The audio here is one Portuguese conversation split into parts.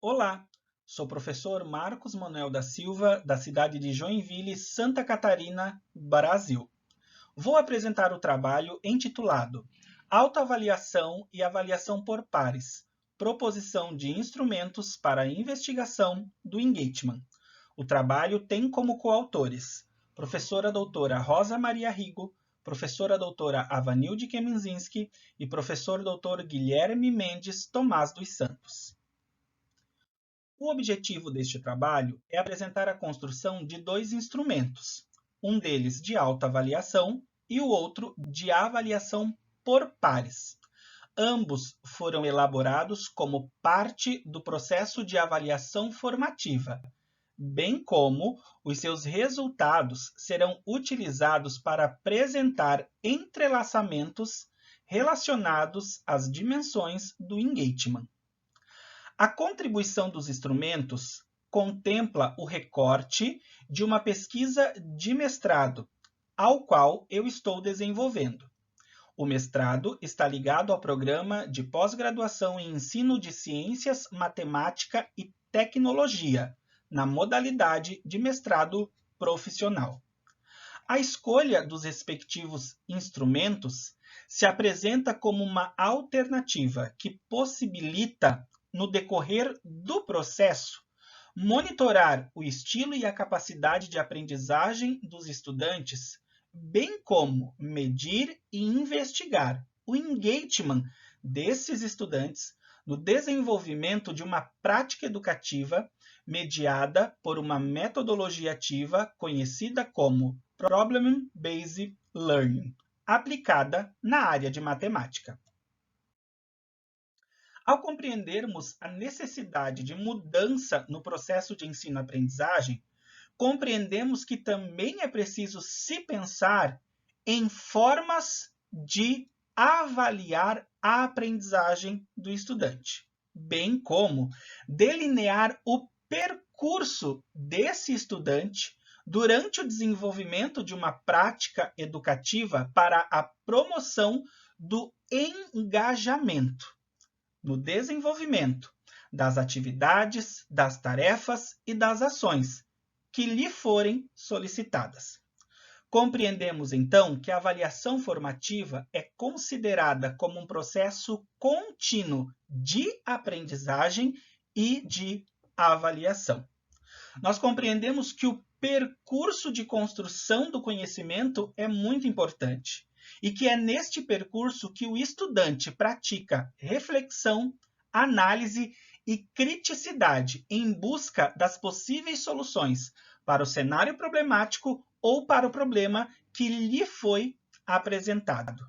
Olá, sou o professor Marcos Manuel da Silva, da cidade de Joinville, Santa Catarina, Brasil. Vou apresentar o trabalho intitulado Autoavaliação e Avaliação por Pares, Proposição de Instrumentos para a Investigação do Engagement. O trabalho tem como coautores professora doutora Rosa Maria Rigo, professora doutora Avanilde Keminzinski e professor doutor Guilherme Mendes Tomás dos Santos. O objetivo deste trabalho é apresentar a construção de dois instrumentos, um deles de autoavaliação e o outro de avaliação por pares. Ambos foram elaborados como parte do processo de avaliação formativa, bem como os seus resultados serão utilizados para apresentar entrelaçamentos relacionados às dimensões do engagement. A contribuição dos instrumentos contempla o recorte de uma pesquisa de mestrado, ao qual eu estou desenvolvendo. O mestrado está ligado ao programa de pós-graduação em ensino de ciências, matemática e tecnologia, na modalidade de mestrado profissional. A escolha dos respectivos instrumentos se apresenta como uma alternativa que possibilita, no decorrer do processo, monitorar o estilo e a capacidade de aprendizagem dos estudantes, bem como medir e investigar o engagement desses estudantes no desenvolvimento de uma prática educativa mediada por uma metodologia ativa conhecida como Problem-Based Learning, aplicada na área de matemática. Ao compreendermos a necessidade de mudança no processo de ensino-aprendizagem, compreendemos que também é preciso se pensar em formas de avaliar a aprendizagem do estudante, bem como delinear o percurso desse estudante durante o desenvolvimento de uma prática educativa para a promoção do engajamento no desenvolvimento das atividades, das tarefas e das ações que lhe forem solicitadas. Compreendemos, então, que a avaliação formativa é considerada como um processo contínuo de aprendizagem e de avaliação. Nós compreendemos que o percurso de construção do conhecimento é muito importante e que é neste percurso que o estudante pratica reflexão, análise e criticidade em busca das possíveis soluções para o cenário problemático ou para o problema que lhe foi apresentado.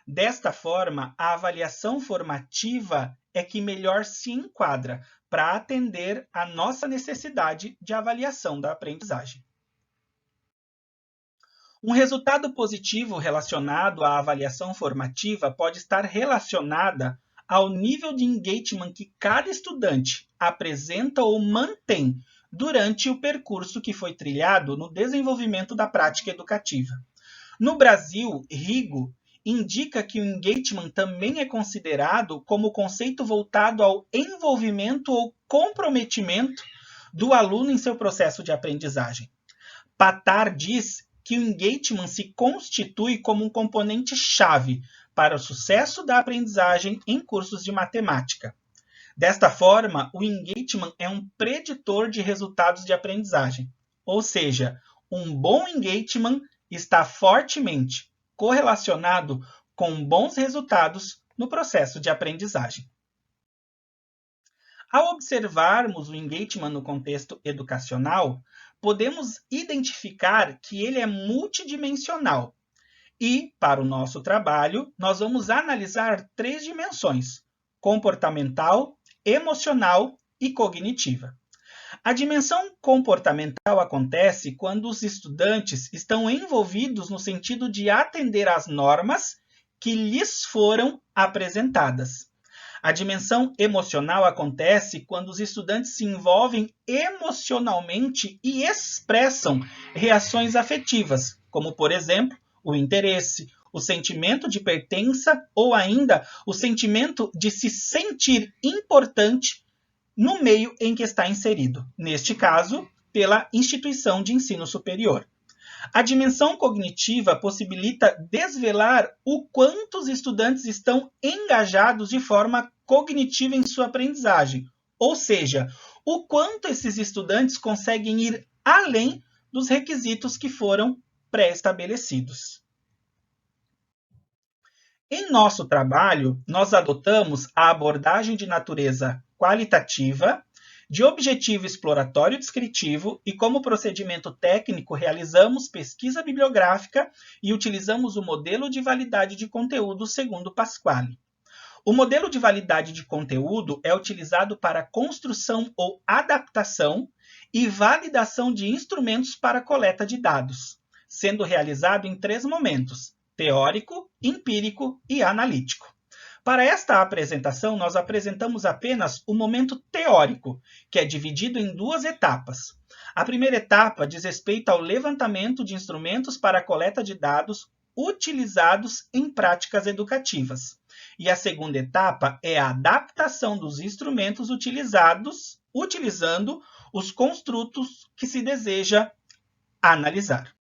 Desta forma, a avaliação formativa é que melhor se enquadra para atender à nossa necessidade de avaliação da aprendizagem. Um resultado positivo relacionado à avaliação formativa pode estar relacionada ao nível de engagement que cada estudante apresenta ou mantém durante o percurso que foi trilhado no desenvolvimento da prática educativa. No Brasil, Rigo indica que o engagement também é considerado como conceito voltado ao envolvimento ou comprometimento do aluno em seu processo de aprendizagem. Patar diz que o engagement se constitui como um componente-chave para o sucesso da aprendizagem em cursos de matemática. Desta forma, o engagement é um preditor de resultados de aprendizagem, ou seja, um bom engagement está fortemente correlacionado com bons resultados no processo de aprendizagem. Ao observarmos o engagement no contexto educacional, podemos identificar que ele é multidimensional. E, para o nosso trabalho, nós vamos analisar 3 dimensões: comportamental, emocional e cognitiva. A dimensão comportamental acontece quando os estudantes estão envolvidos no sentido de atender às normas que lhes foram apresentadas. A dimensão emocional acontece quando os estudantes se envolvem emocionalmente e expressam reações afetivas, como, por exemplo, o interesse, o sentimento de pertença ou ainda o sentimento de se sentir importante no meio em que está inserido, neste caso, pela instituição de ensino superior. A dimensão cognitiva possibilita desvelar o quanto os estudantes estão engajados de forma cognitiva em sua aprendizagem, ou seja, o quanto esses estudantes conseguem ir além dos requisitos que foram pré-estabelecidos. Em nosso trabalho, nós adotamos a abordagem de natureza qualitativa, de objetivo exploratório descritivo e, como procedimento técnico, realizamos pesquisa bibliográfica e utilizamos o modelo de validade de conteúdo segundo Pasquale. O modelo de validade de conteúdo é utilizado para a construção ou adaptação e validação de instrumentos para coleta de dados, sendo realizado em 3 momentos: teórico, empírico e analítico. Para esta apresentação, nós apresentamos apenas o momento teórico, que é dividido em 2 etapas. A primeira etapa diz respeito ao levantamento de instrumentos para a coleta de dados utilizados em práticas educativas. E a segunda etapa é a adaptação dos instrumentos utilizando os construtos que se deseja analisar.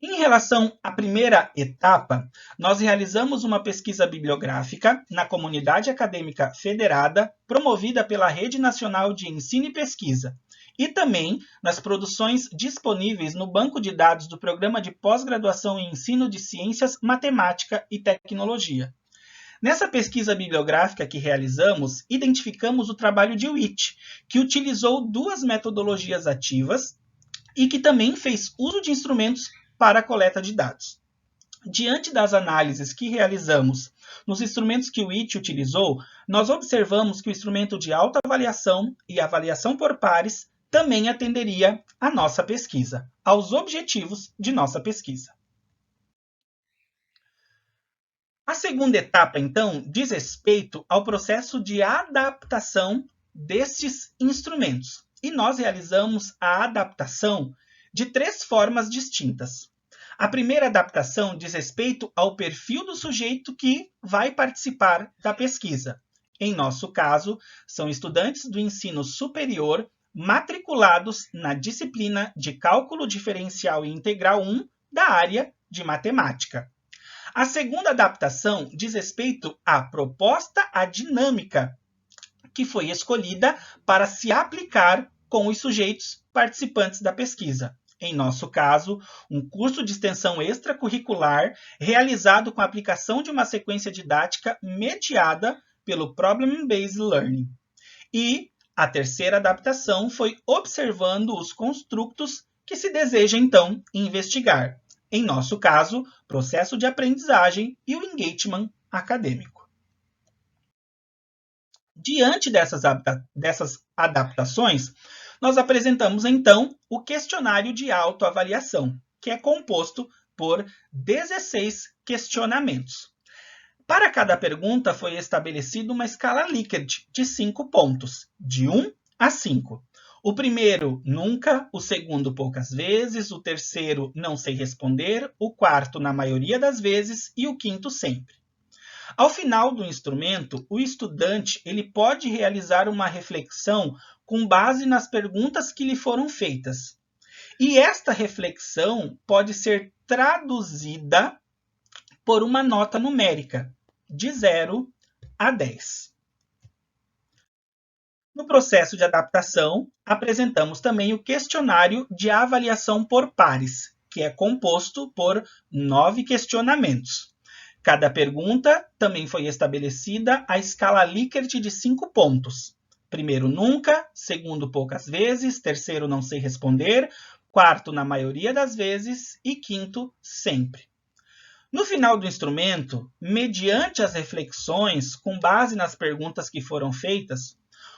Em relação à primeira etapa, nós realizamos uma pesquisa bibliográfica na comunidade acadêmica federada, promovida pela Rede Nacional de Ensino e Pesquisa, e também nas produções disponíveis no banco de dados do Programa de Pós-Graduação em Ensino de Ciências, Matemática e Tecnologia. Nessa pesquisa bibliográfica que realizamos, identificamos o trabalho de Witt, que utilizou 2 metodologias ativas e que também fez uso de instrumentos para a coleta de dados. Diante das análises que realizamos nos instrumentos que o Witt utilizou, nós observamos que o instrumento de autoavaliação e avaliação por pares também atenderia à nossa pesquisa, aos objetivos de nossa pesquisa. A segunda etapa, então, diz respeito ao processo de adaptação destes instrumentos. E nós realizamos a adaptação de 3 formas distintas. A primeira adaptação diz respeito ao perfil do sujeito que vai participar da pesquisa. Em nosso caso, são estudantes do ensino superior matriculados na disciplina de Cálculo Diferencial e Integral 1 da área de Matemática. A segunda adaptação diz respeito à proposta à dinâmica, que foi escolhida para se aplicar com os sujeitos participantes da pesquisa. Em nosso caso, um curso de extensão extracurricular realizado com a aplicação de uma sequência didática mediada pelo Problem-Based Learning. E a terceira adaptação foi observando os construtos que se deseja, então, investigar. Em nosso caso, processo de aprendizagem e o engagement acadêmico. Diante dessas adaptações, nós apresentamos, então, o questionário de autoavaliação, que é composto por 16 questionamentos. Para cada pergunta, foi estabelecida uma escala Likert de 5 pontos, de 1 a 5. O primeiro, nunca, o segundo, poucas vezes, o terceiro, não sei responder, o quarto, na maioria das vezes, e o quinto, sempre. Ao final do instrumento, o estudante ele pode realizar uma reflexão com base nas perguntas que lhe foram feitas. E esta reflexão pode ser traduzida por uma nota numérica, de 0 a 10. No processo de adaptação, apresentamos também o questionário de avaliação por pares, que é composto por 9 questionamentos. Cada pergunta também foi estabelecida a escala Likert de 5 pontos. Primeiro, nunca. Segundo, poucas vezes. Terceiro, não sei responder. Quarto, na maioria das vezes. E quinto, sempre. No final do instrumento, mediante as reflexões, com base nas perguntas que foram feitas,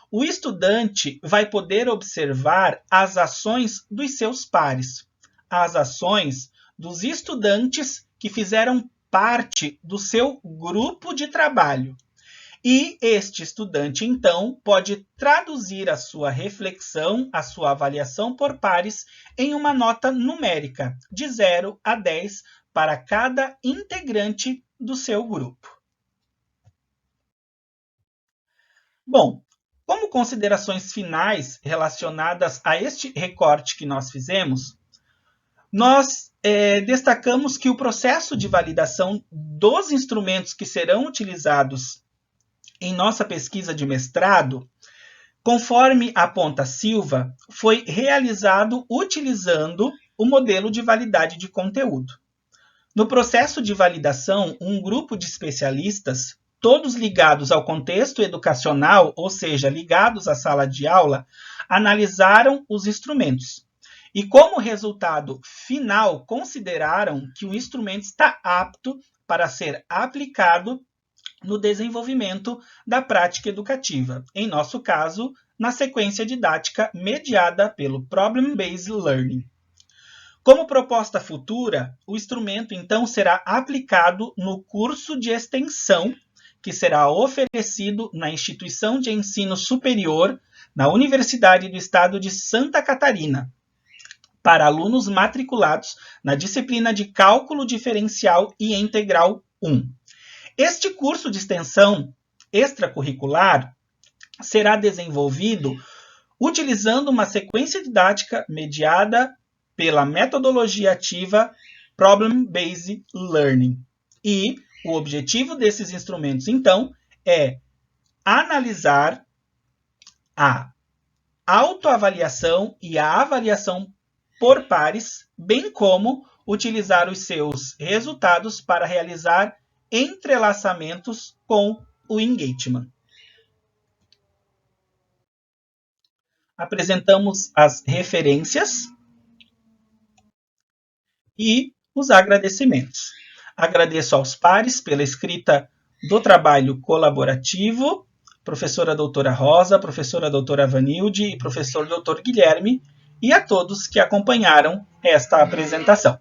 o estudante vai poder observar as ações dos seus pares, as ações dos estudantes que fizeram parte do seu grupo de trabalho. E este estudante, então, pode traduzir a sua reflexão, a sua avaliação por pares, em uma nota numérica, de 0 a 10, para cada integrante do seu grupo. Bom, Como considerações finais relacionadas a este recorte que nós fizemos, nós destacamos que o processo de validação dos instrumentos que serão utilizados em nossa pesquisa de mestrado, conforme aponta Silva, foi realizado utilizando o modelo de validade de conteúdo. No processo de validação, um grupo de especialistas, todos ligados ao contexto educacional, ou seja, ligados à sala de aula, analisaram os instrumentos. E como resultado final, consideraram que o instrumento está apto para ser aplicado no desenvolvimento da prática educativa, em nosso caso, na sequência didática mediada pelo Problem-Based Learning. Como proposta futura, o instrumento então será aplicado no curso de extensão que será oferecido na instituição de ensino superior na Universidade do Estado de Santa Catarina, para alunos matriculados na disciplina de Cálculo Diferencial e Integral 1. Este curso de extensão extracurricular será desenvolvido utilizando uma sequência didática mediada pela metodologia ativa Problem-Based Learning. E o objetivo desses instrumentos, então, é analisar a autoavaliação e a avaliação por pares, bem como utilizar os seus resultados para realizar entrelaçamentos com o engagement. Apresentamos as referências e os agradecimentos. Agradeço aos pares pela escrita do trabalho colaborativo, professora doutora Rosa, professora doutora Vanilde e professor doutor Guilherme, e a todos que acompanharam esta apresentação.